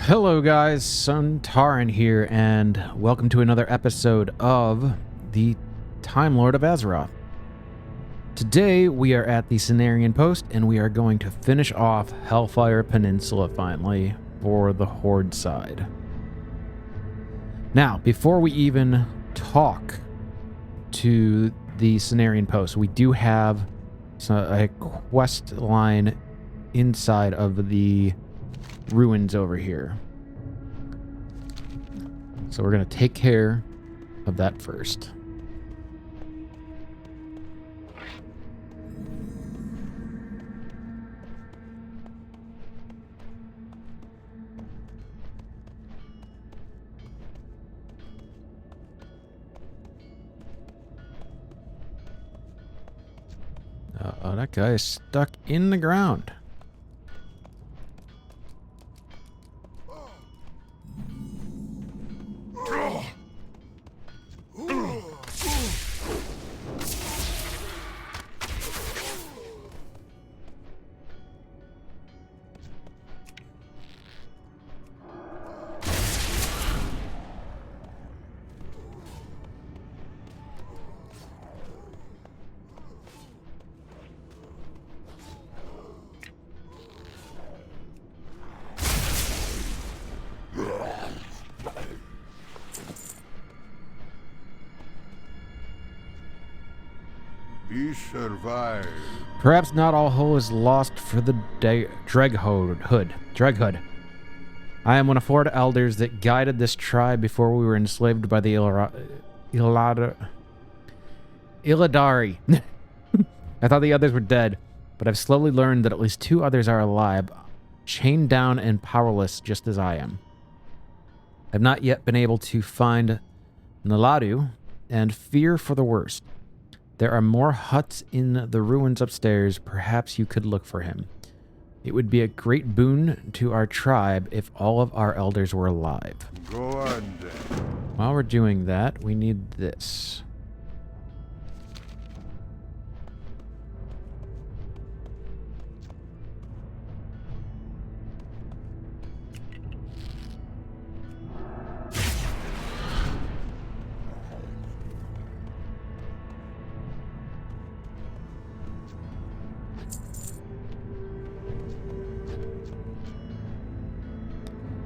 Hello guys, Cenarion here, and welcome to another episode of the Timelord of Azeroth. Today we are at the Cenarion post, and we are going to finish off Hellfire Peninsula finally for the Horde side. Now, before we even talk to the Cenarion post, we do have a quest line inside of the ruins over here. So we're going to take care of that first. Uh-oh, that guy is stuck in the ground. He survived. Perhaps not all hope is lost for the Dreadhood. I am one of 4 elders that guided this tribe before we were enslaved by the Illidari. I thought the others were dead, but I've slowly learned that at least 2 others are alive, chained down and powerless just as I am. I've not yet been able to find Naladu and fear for the worst. There are more huts in the ruins upstairs. Perhaps you could look for him. It would be a great boon to our tribe if all of our elders were alive. Go on then. While we're doing that, we need this.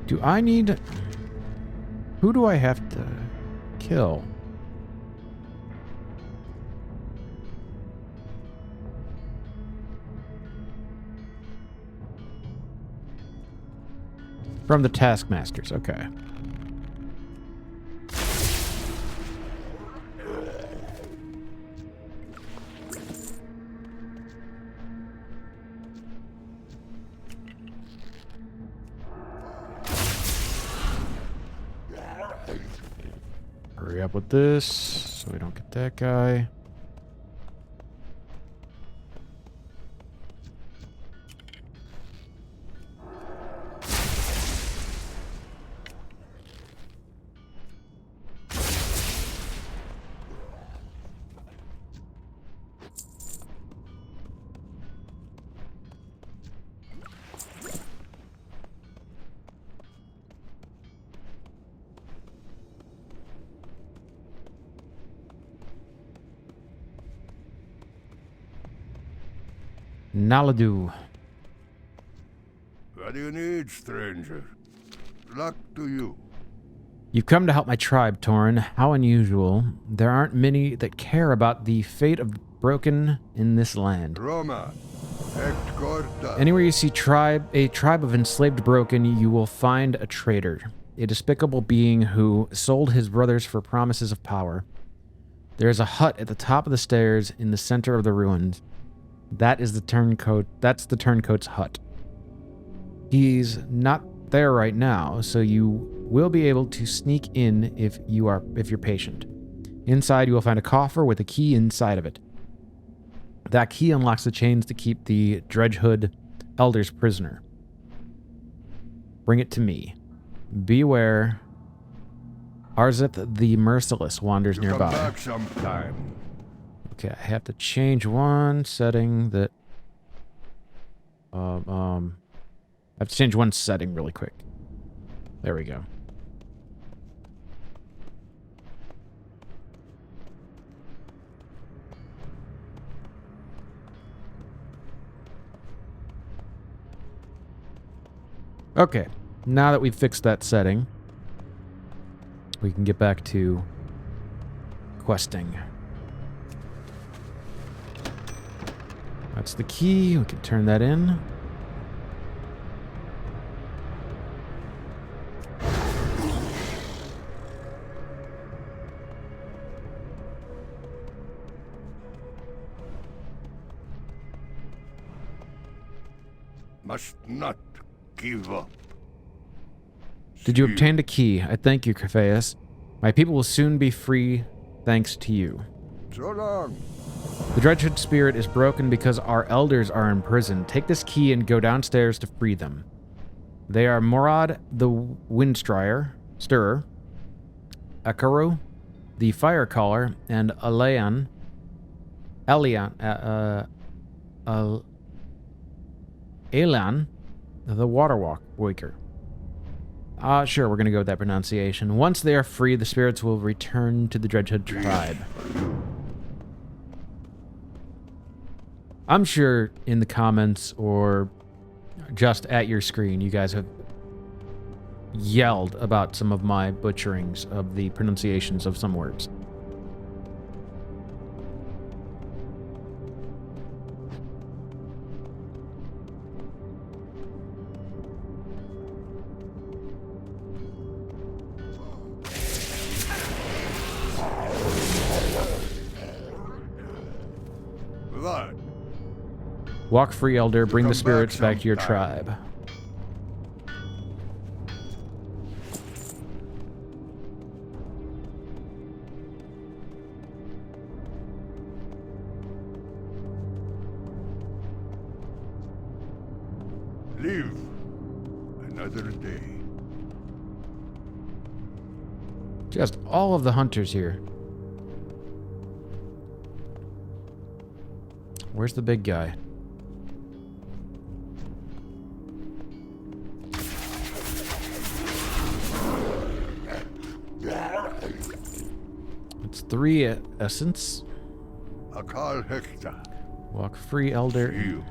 Do I need... Who do I have to kill? From the Taskmasters, okay. Hurry up with this, so we don't get that guy. Naladu. What do you need, stranger? Luck to you. You've come to help my tribe, Torin. How unusual. There aren't many that care about the fate of broken in this land. Roma. Ect Gorda. Anywhere you see a tribe of enslaved broken, you will find a traitor. A despicable being who sold his brothers for promises of power. There is a hut at the top of the stairs in the center of the ruins. That's the turncoat's hut. He's not there right now, so you will be able to sneak in if you're patient. Inside you will find a coffer with a key inside of it. That key unlocks the chains to keep the Dreadhood elders prisoner. Bring it to me. Beware. Arzeth the Merciless wanders You nearby. come back sometime. Okay, I have to change one setting that... I have to change one setting really quick. There we go. Okay, now that we've fixed that setting, we can get back to questing. That's the key. We can turn that in. Must not give up. Did you See obtain the key? I thank you, Crephaeus. My people will soon be free thanks to you. So long. The Dredgehood spirit is broken because our elders are in prison. Take this key and go downstairs to free them. They are Morad the Windstrier, Stirrer, Akaru, the Firecaller, and Elian, Elan, the Water-Waker. Sure, we're going to go with that pronunciation. Once they are free, the spirits will return to the Dredgehood tribe. I'm sure in the comments or just at your screen, you guys have yelled about some of my butcherings of the pronunciations of some words. Blood. Walk free, Elder. Bring the Come spirits back back to your sometime. tribe. Live another day. Just all of the hunters here. Where's the big guy? It's 3 essence. Akal Hekta. Walk free, Elder. You.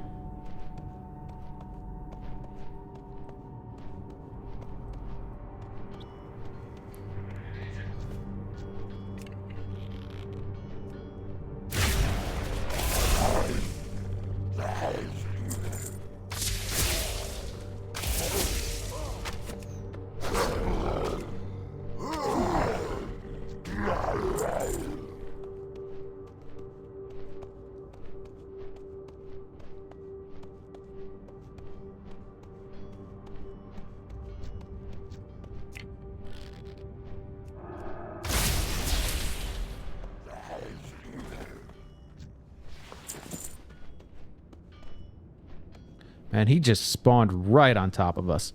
And he just spawned right on top of us.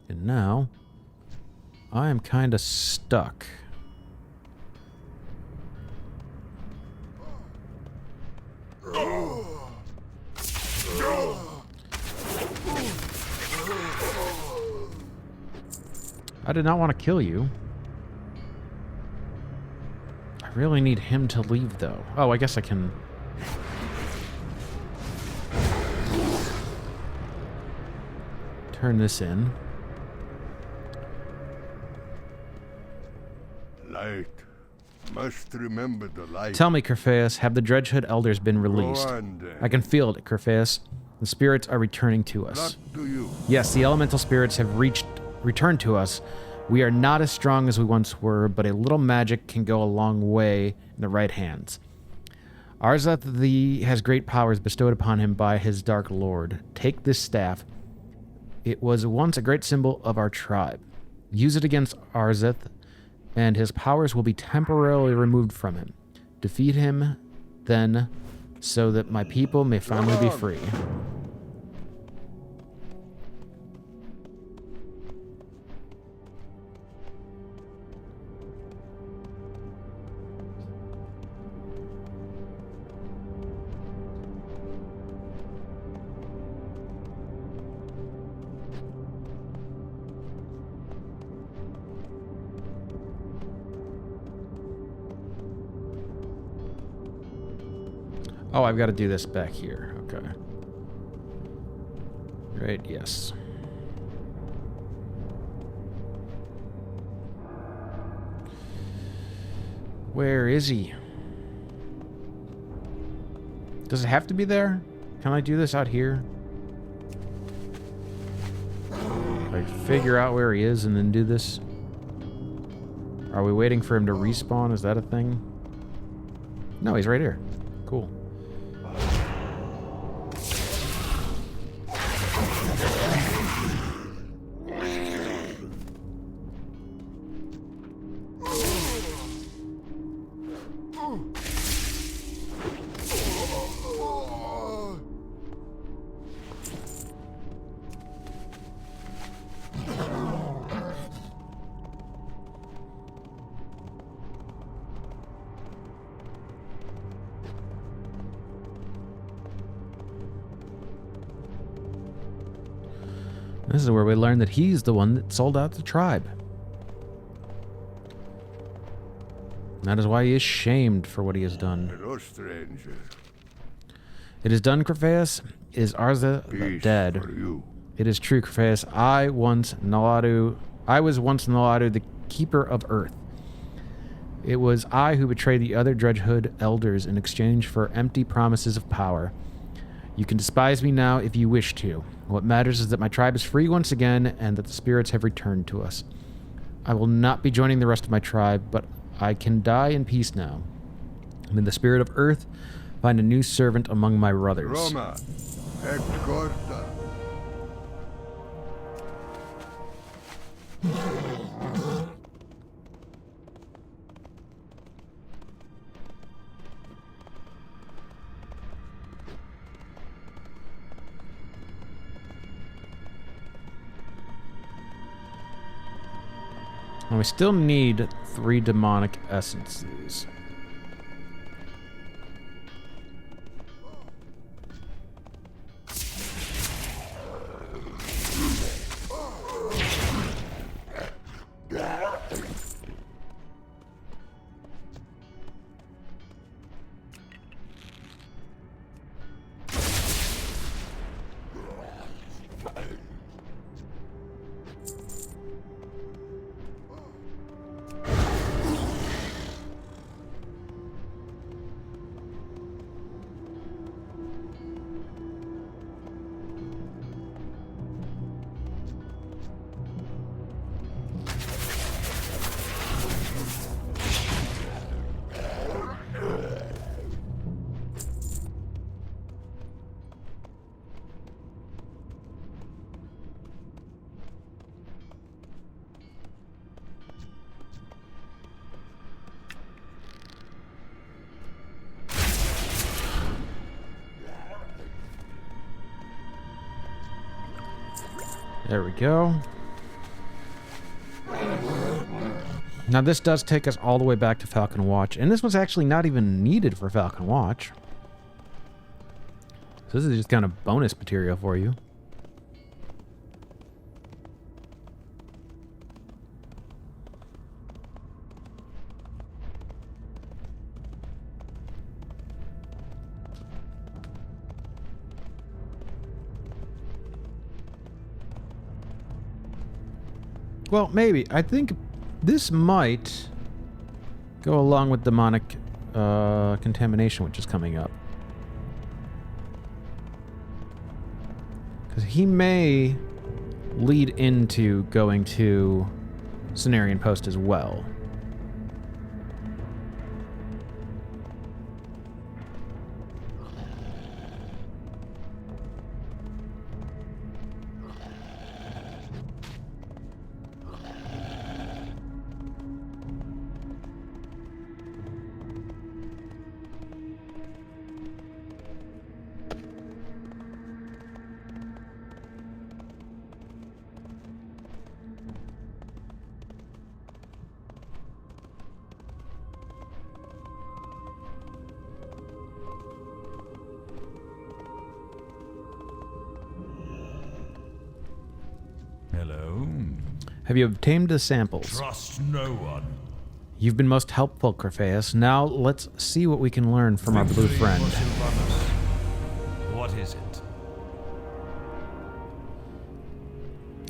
And now, I am kind of stuck. I did not want to kill you. I really need him to leave, though. Oh, I guess I can... turn this in. Light. Must remember the light. Tell me, Crephaeus, have the Dredgehood Elders been released? Go on, then. I can feel it, Crephaeus. The spirits are returning to us. Luck to you. Yes, the elemental spirits have returned to us. We are not as strong as we once were, but a little magic can go a long way in the right hands. Azeroth has great powers bestowed upon him by his Dark Lord. Take this staff. It was once a great symbol of our tribe. Use it against Azeroth, and his powers will be temporarily removed from him. Defeat him, then, so that my people may finally be free. Oh, I've got to do this back here. Okay. Right, yes. Where is he? Does it have to be there? Can I do this out here? Like, figure out where he is and then do this? Are we waiting for him to respawn? Is that a thing? No, he's right here. Cool. This is where we learn that he's the one that sold out the tribe. That is why he is shamed for what he has done. Hello, stranger. It is done, Crephaeus. Is Arza Peace dead? for you. It is true, Crephaeus. I was once Naladu, the keeper of Earth. It was I who betrayed the other Dredgehood elders in exchange for empty promises of power. You can despise me now if you wish to. What matters is that my tribe is free once again and that the spirits have returned to us. I will not be joining the rest of my tribe, but I can die in peace now. May the spirit of Earth find a new servant among my brothers. Roma, et corta. And we still need 3 demonic essences. There we go. Now this does take us all the way back to Falcon Watch, and this was actually not even needed for Falcon Watch. So this is just kind of bonus material for you. Well, maybe. I think this might go along with demonic contamination, which is coming up. Because he may lead into going to Cenarion Post as well. Hello. Have you obtained the samples? Trust no one. You've been most helpful, Crephaeus. Now let's see what we can learn from our blue friend. What is it?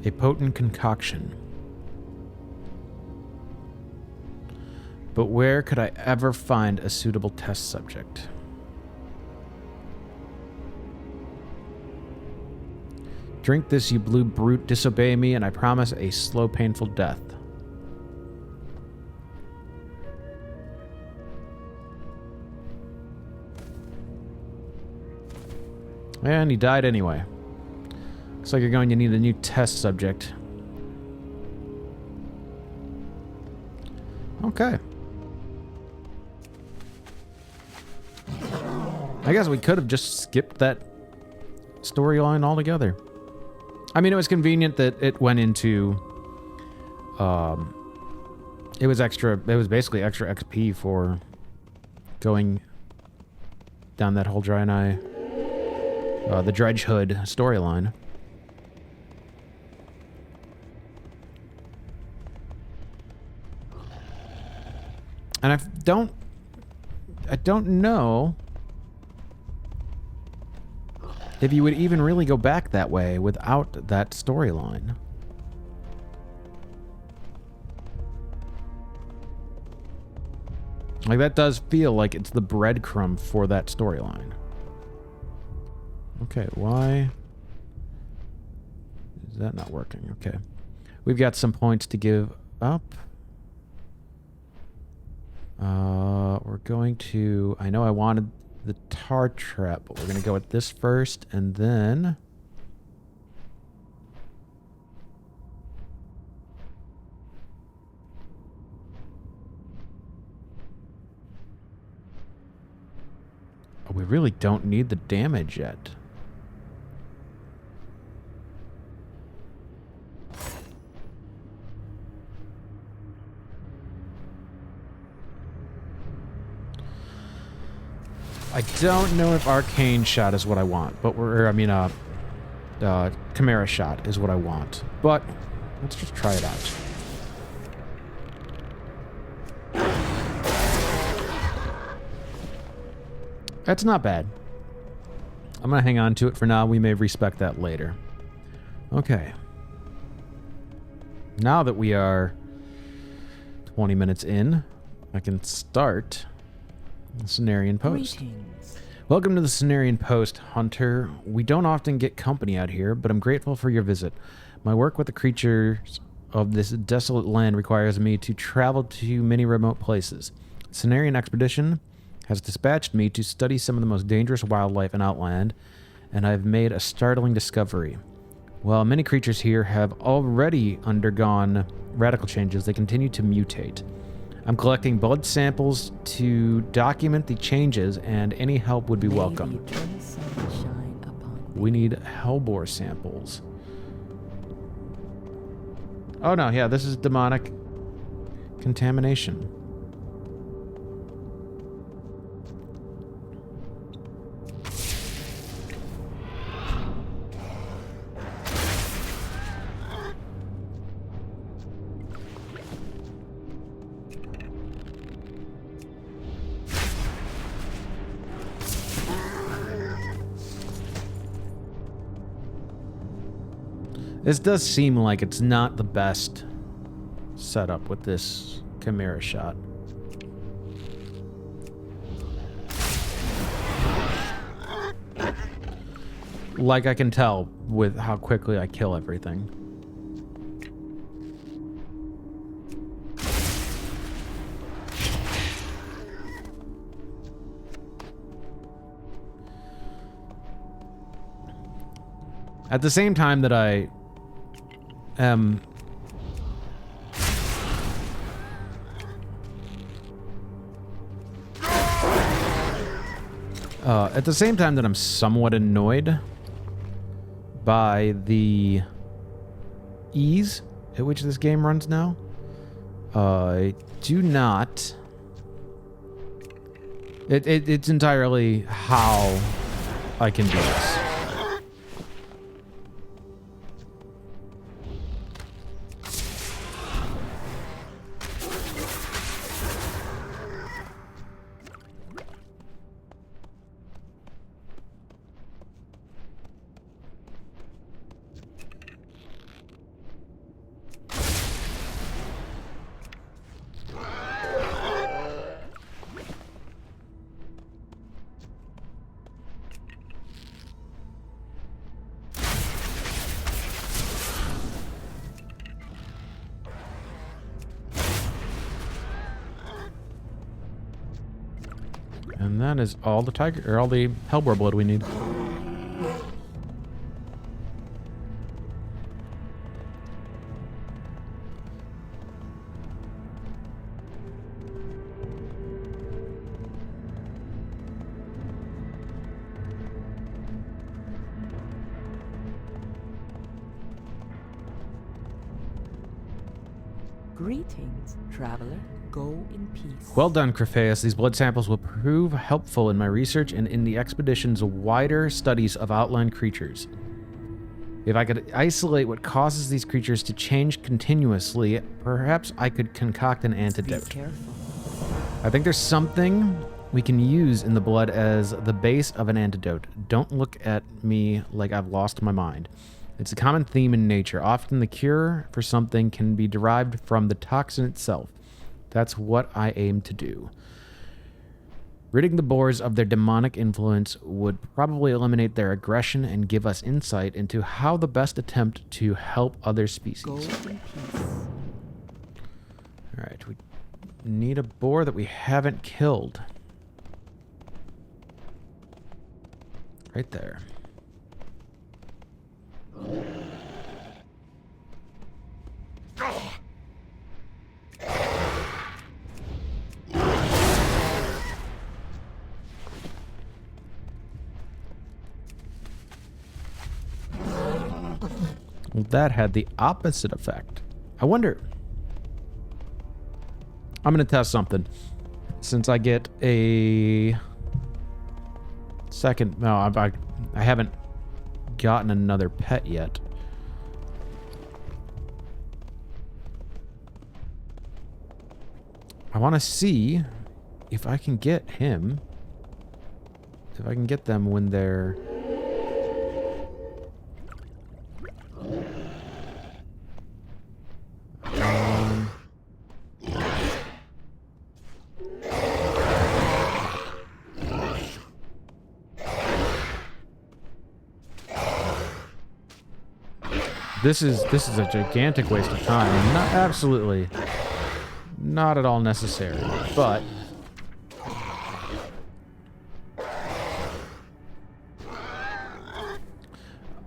A potent concoction. But where could I ever find a suitable test subject? Drink this, you blue brute. Disobey me, and I promise a slow, painful death. And he died anyway. Looks like you're going to need a new test subject. Okay. I guess we could have just skipped that storyline altogether. I mean, it was convenient that it went into... it was basically extra XP for going down that whole Draenei... the Dredge Hood storyline. And I don't know if you would even really go back that way without that storyline. Like, that does feel like it's the breadcrumb for that storyline. Okay, why is that not working? Okay. We've got some points to give up. We're going to... I know I wanted the tar trap, but we're going to go with this first, and then... Oh, we really don't need the damage yet. I don't know if Arcane Shot is what I want, but Chimera Shot is what I want. But, let's just try it out. That's not bad. I'm gonna hang on to it for now. We may respec that later. Okay. Now that we are 20 minutes in, I can start the Cenarion Post. Greetings. Welcome to the Cenarion Post, Hunter. We don't often get company out here, but I'm grateful for your visit. My work with the creatures of this desolate land requires me to travel to many remote places. The Cenarion Expedition has dispatched me to study some of the most dangerous wildlife in Outland, and I've made a startling discovery. While many creatures here have already undergone radical changes, they continue to mutate. I'm collecting blood samples to document the changes, and any help would be welcome. We need hellbore samples. Oh no, yeah, this is demonic contamination. This does seem like it's not the best setup with this Chimera Shot. Like I can tell with how quickly I kill everything. At the same time that I am at the same time that I'm somewhat annoyed by the ease at which this game runs now, I do not... It's entirely how I can do this. And that is all the tiger, or all the hellboar blood we need. Greetings, traveler. Go in peace. Well done, Crophaeus. These blood samples will prove helpful in my research and in the expedition's wider studies of outland creatures. If I could isolate what causes these creatures to change continuously, perhaps I could concoct an antidote. Be careful. I think there's something we can use in the blood as the base of an antidote. Don't look at me like I've lost my mind. It's a common theme in nature. Often the cure for something can be derived from the toxin itself. That's what I aim to do. Ridding the boars of their demonic influence would probably eliminate their aggression and give us insight into how the best attempt to help other species. Go in peace. Alright, we need a boar that we haven't killed. Right there. Well, that had the opposite effect. I wonder... I'm going to test something. Since I get a... second... No, I haven't gotten another pet yet. I want to see if I can get him. If I can get them when they're... This is a gigantic waste of time. Not absolutely, not at all necessary, but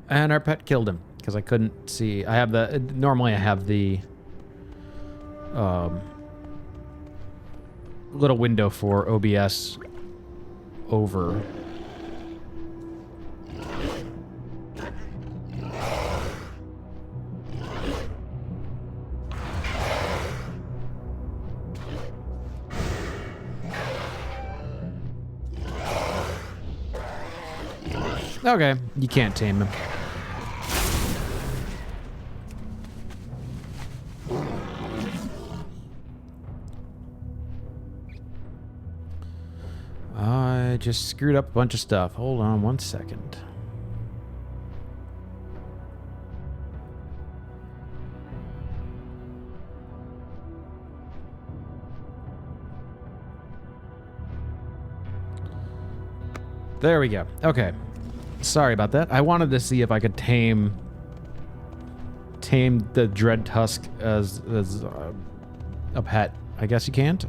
and our pet killed him because I couldn't see. I have the normally I have the little window for OBS over. Okay, you can't tame him. I just screwed up a bunch of stuff. Hold on one second. There we go. Okay. Sorry about that. I wanted to see if I could tame the Dread Tusk as a pet. I guess you can't.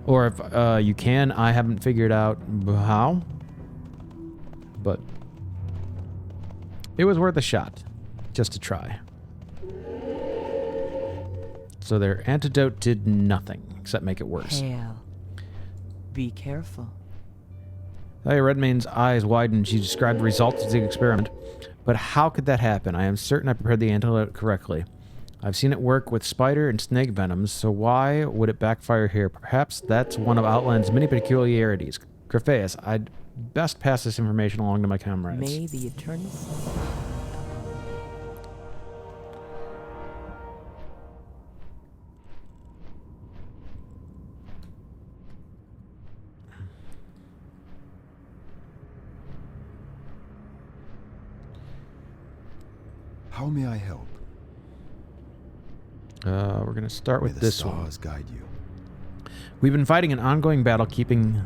Or if you can, I haven't figured out how. But it was worth a shot, just to try. So their antidote did nothing except make it worse. Hail. Be careful. Hey, Redmane's eyes widened. She described the results of the experiment. But how could that happen? I am certain I prepared the antidote correctly. I've seen it work with spider and snake venoms, so why would it backfire here? Perhaps that's one of Outland's many peculiarities. Crophaeus, I'd best pass this information along to my comrades. May the eternal... How may I help? We're going to start with this one. May the stars guide you. We've been fighting an ongoing battle keeping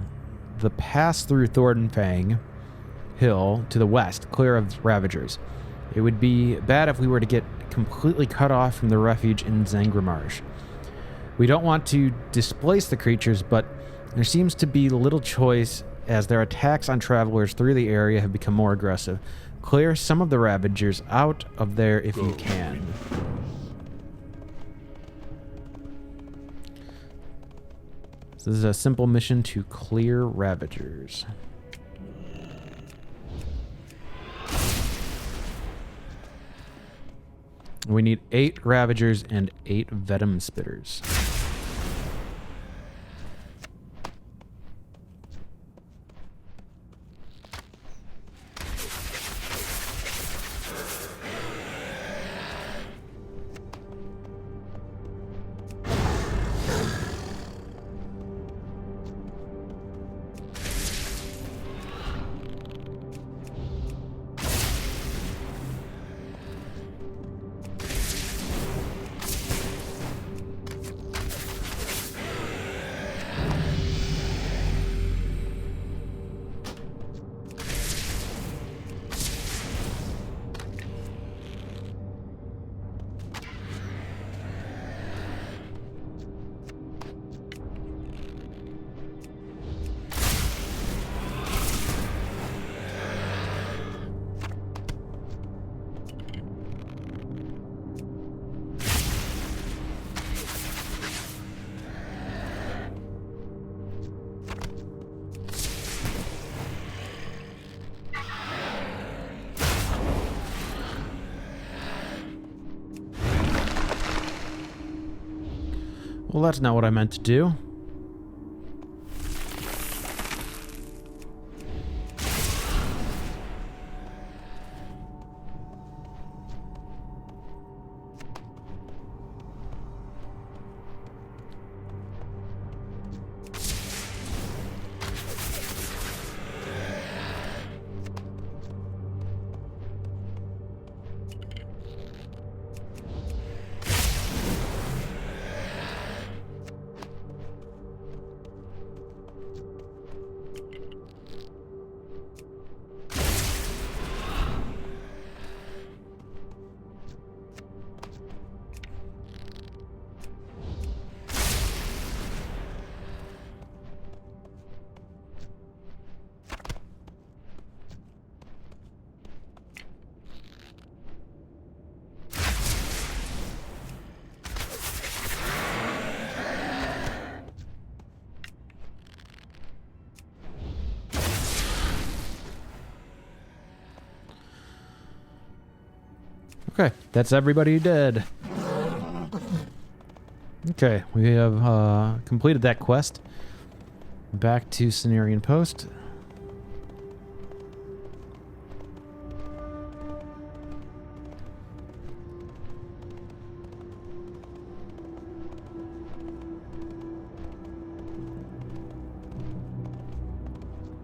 the pass through Thornfang Hill to the west clear of Ravagers. It would be bad if we were to get completely cut off from the refuge in Zangramarsh. We don't want to displace the creatures, but There seems to be little choice as their attacks on travelers through the area have become more aggressive. Clear some of the Ravagers out of there if you can. So this is a simple mission to clear Ravagers. We need 8 Ravagers and 8 Venom Spitters. Well, that's not what I meant to do. Okay, that's everybody dead. Okay, we have completed that quest. Back to Cenarion Post.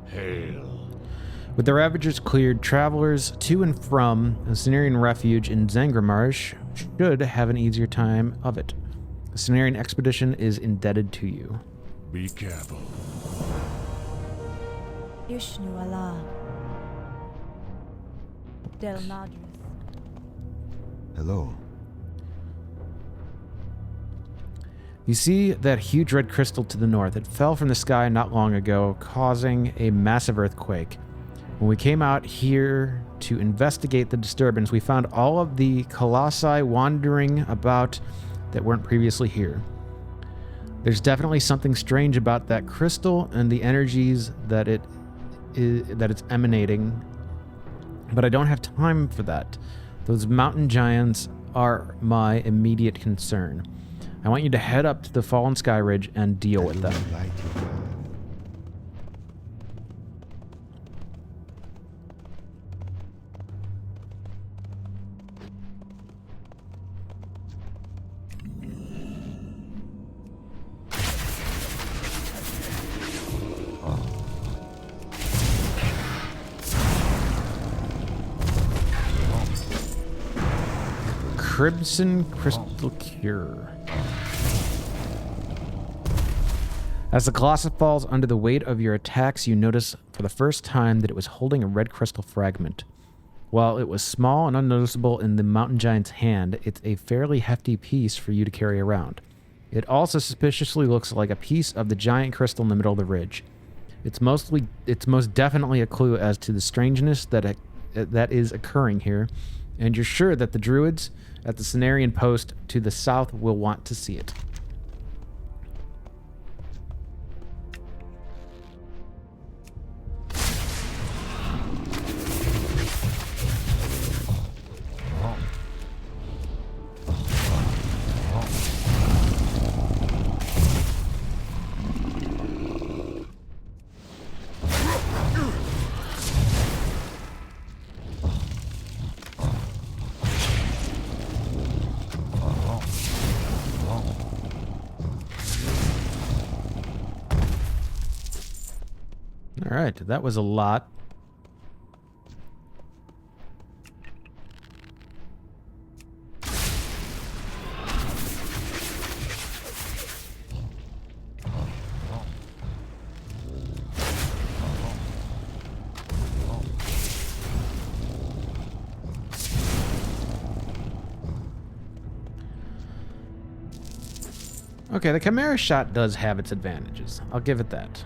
Hail. With the Ravagers cleared, travelers to and from the Cenarion Refuge in Zangramarsh should have an easier time of it. The Cenarion expedition is indebted to you. Be careful. Ishnu Allah. Del Nadris. Hello. You see that huge red crystal to the north. It fell from the sky not long ago, causing a massive earthquake. When we came out here to investigate the disturbance, we found all of the colossi wandering about that weren't previously here. There's definitely something strange about that crystal and the energies that it's emanating, but I don't have time for that. Those mountain giants are my immediate concern. I want you to head up to the Fallen Sky Ridge and deal with them. Crimson Crystal Cure. As the Colossus falls under the weight of your attacks, you notice for the first time that it was holding a red crystal fragment. While it was small and unnoticeable in the mountain giant's hand, it's a fairly hefty piece for you to carry around. It also suspiciously looks like a piece of the giant crystal in the middle of the ridge. It's most definitely a clue as to the strangeness that is occurring here, and you're sure that the druids at the Cenarion post to the south will want to see it. All right, that was a lot. Okay, the Chimera shot does have its advantages. I'll give it that.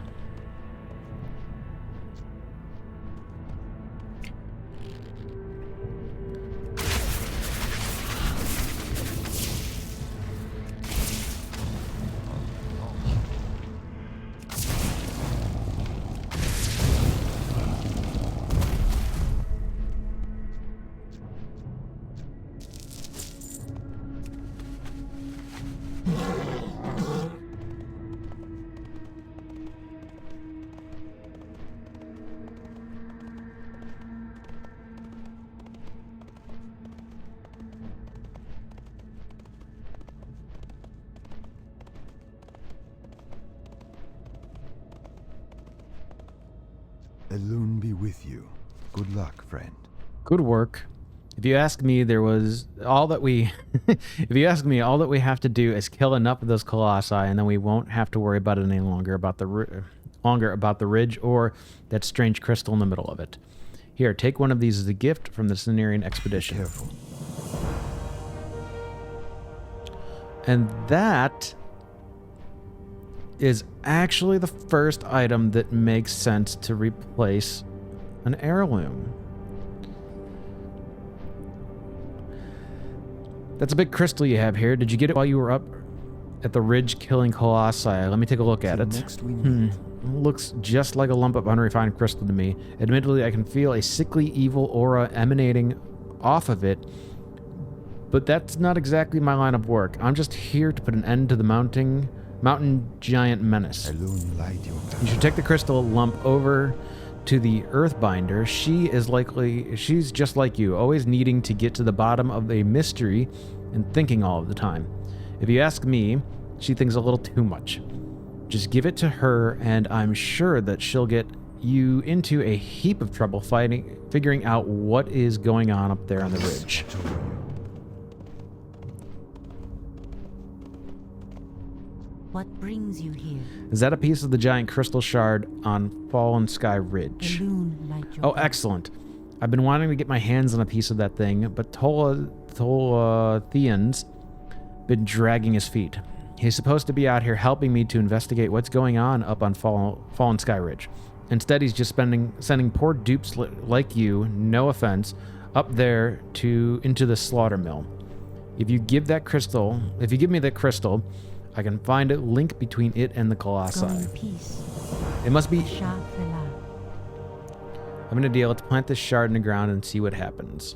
Elune be with you. Good luck, friend. Good work. If you ask me, there was all that we if you ask me, all that we have to do is kill enough of those colossi, and then we won't have to worry about it any longer about the ridge or that strange crystal in the middle of it. Here, take one of these as a gift from the Cenarion expedition. Be careful. And that is actually the first item that makes sense to replace an heirloom. That's a big crystal you have here. Did you get it while you were up at the ridge killing colossi? Let me take a look at it. Next we meet. Looks just like a lump of unrefined crystal to me. Admittedly, I can feel a sickly evil aura emanating off of it, but that's not exactly my line of work. I'm just here to put an end to the mountain giant menace. Elune light your path. You should take the crystal lump over to the Earthbinder. She's just like you, always needing to get to the bottom of a mystery and thinking all of the time. If you ask me, she thinks a little too much. Just give it to her, and I'm sure that she'll get you into a heap of trouble figuring out what is going on up there on the ridge. What brings you here? Is that a piece of the giant crystal shard on Fallen Sky Ridge? Elune, light your Oh, path. excellent. I've been wanting to get my hands on a piece of that thing, but Theon's been dragging his feet. He's supposed to be out here helping me to investigate what's going on up on Fallen Sky Ridge. Instead, he's just sending poor dupes like you, no offense, up there into the slaughter mill. If you give me that crystal, I can find a link between it and the colossi. Go in peace. It must be. Asha Fela. I'm gonna deal. Let's plant this shard in the ground and see what happens.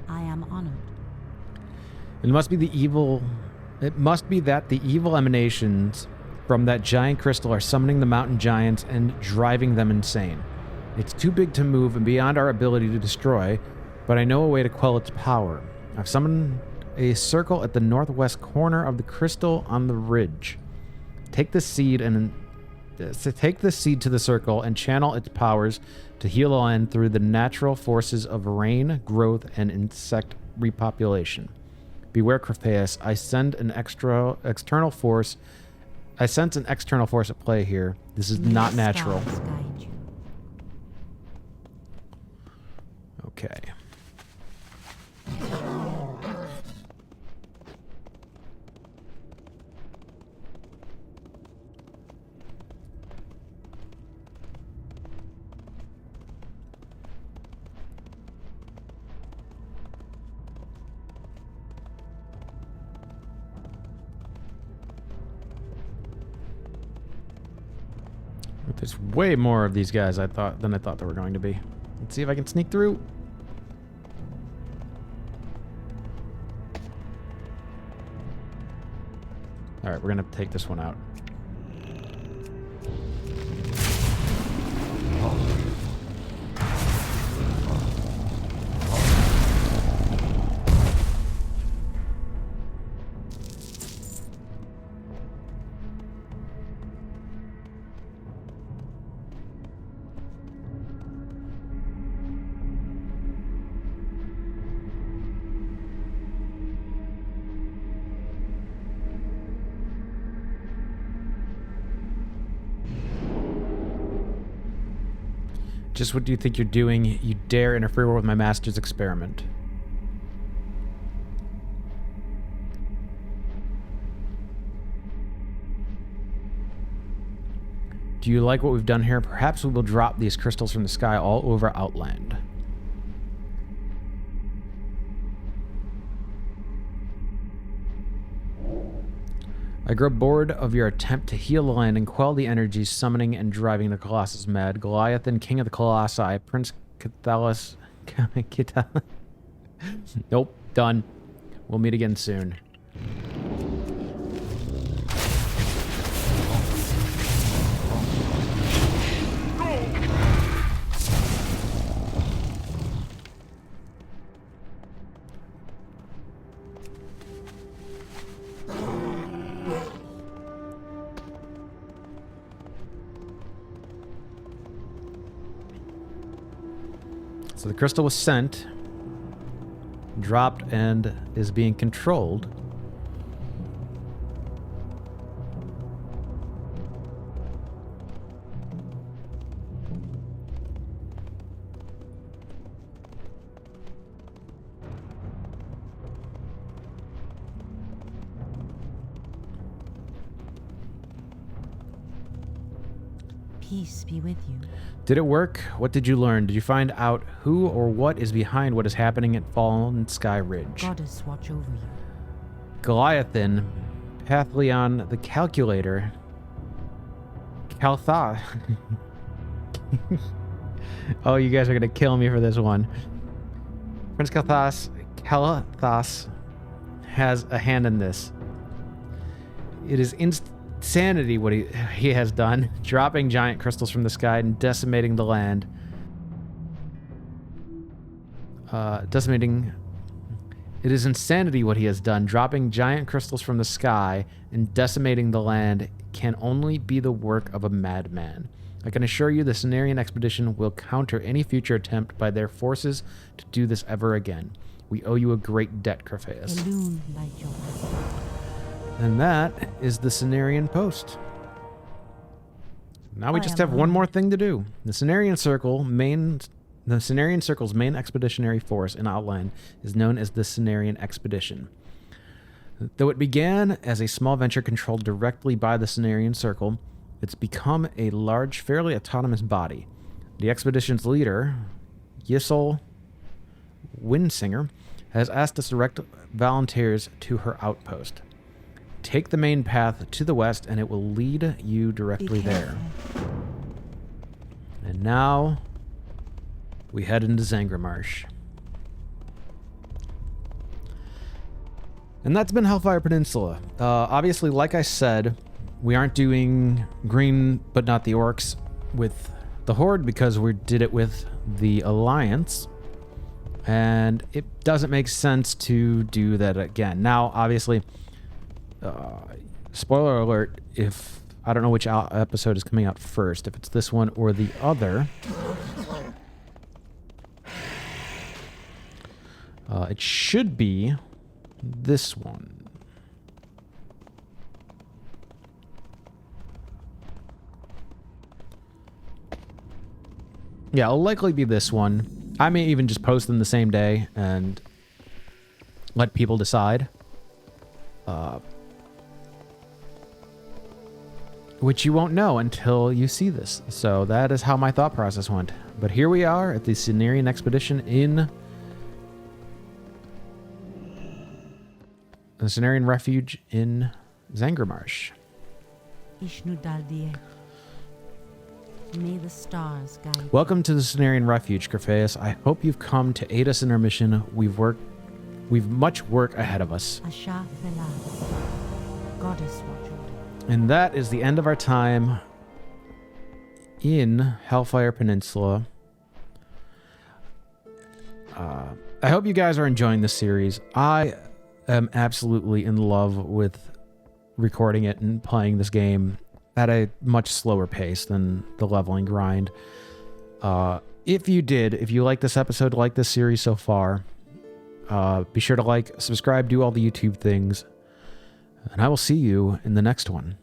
I am honored. It must be that the evil emanations from that giant crystal are summoning the mountain giants and driving them insane. It's too big to move and beyond our ability to destroy, but I know a way to quell its power. I've summoned a circle at the northwest corner of the crystal on the ridge. Take the seed to the circle and channel its powers to heal the land through the natural forces of rain, growth, and insect repopulation. Beware, Crephaeus. I sense an external force at play here. This is not natural. Okay. There's way more of these guys than I thought there were going to be. Let's see if I can sneak through. All right, we're gonna take this one out. Just what do you think you're doing? You dare interfere with my master's experiment. Do you like what we've done here? Perhaps we will drop these crystals from the sky all over Outland. I grow bored of your attempt to heal the land and quell the energies summoning and driving the Colossus mad. Goliathan, King of the Colossi, Prince Cathalas... Nope, done. We'll meet again soon. So the crystal was sent, dropped, and is being controlled. Peace be with you. Did it work? What did you learn? Did you find out who or what is behind what is happening at Fallen Sky Ridge? Goddess watch over you. Goliathan, Pathleon the Calculator, Kaltha. Oh, you guys are gonna kill me for this one. Prince Kalthas has a hand in this. It is insanity what he has done, dropping giant crystals from the sky and decimating the land. It is insanity what he has done, dropping giant crystals from the sky and decimating the land can only be the work of a madman. I can assure you the Cenarion expedition will counter any future attempt by their forces to do this ever again. We owe you a great debt, Crephaeus. And that is the Cenarion post. Now we just have one more thing to do. The Cenarion Circle's main expeditionary force in Outland is known as the Cenarion Expedition. Though it began as a small venture controlled directly by the Cenarion Circle, it's become a large, fairly autonomous body. The expedition's leader, Yisol Windsinger, has asked us to direct volunteers to her outpost. Take the main path to the west, and it will lead you directly there. And now, we head into Zangramarsh. And that's been Hellfire Peninsula. Obviously, like I said, We aren't doing green, but not the orcs with the Horde because we did it with the Alliance. And it doesn't make sense to do that again. Now, obviously, spoiler alert, if I don't know which episode is coming out first, if it's this one or the other. It should be this one. Yeah, it'll likely be this one. I may even just post them the same day and let people decide. Which you won't know until you see this. So that is how my thought process went. But here we are at the Cenarion expedition in the Cenarion refuge in Zangarmarsh. May the stars guide. Welcome to the Cenarion refuge, Grafeus. I hope you've come to aid us in our mission. We've much work ahead of us. Asha Felad, Goddess Watcher. And that is the end of our time in Hellfire Peninsula. I hope you guys are enjoying this series. I am absolutely in love with recording it and playing this game at a much slower pace than the leveling grind. If you like this episode, like this series so far, be sure to like, subscribe, do all the YouTube things, and I will see you in the next one.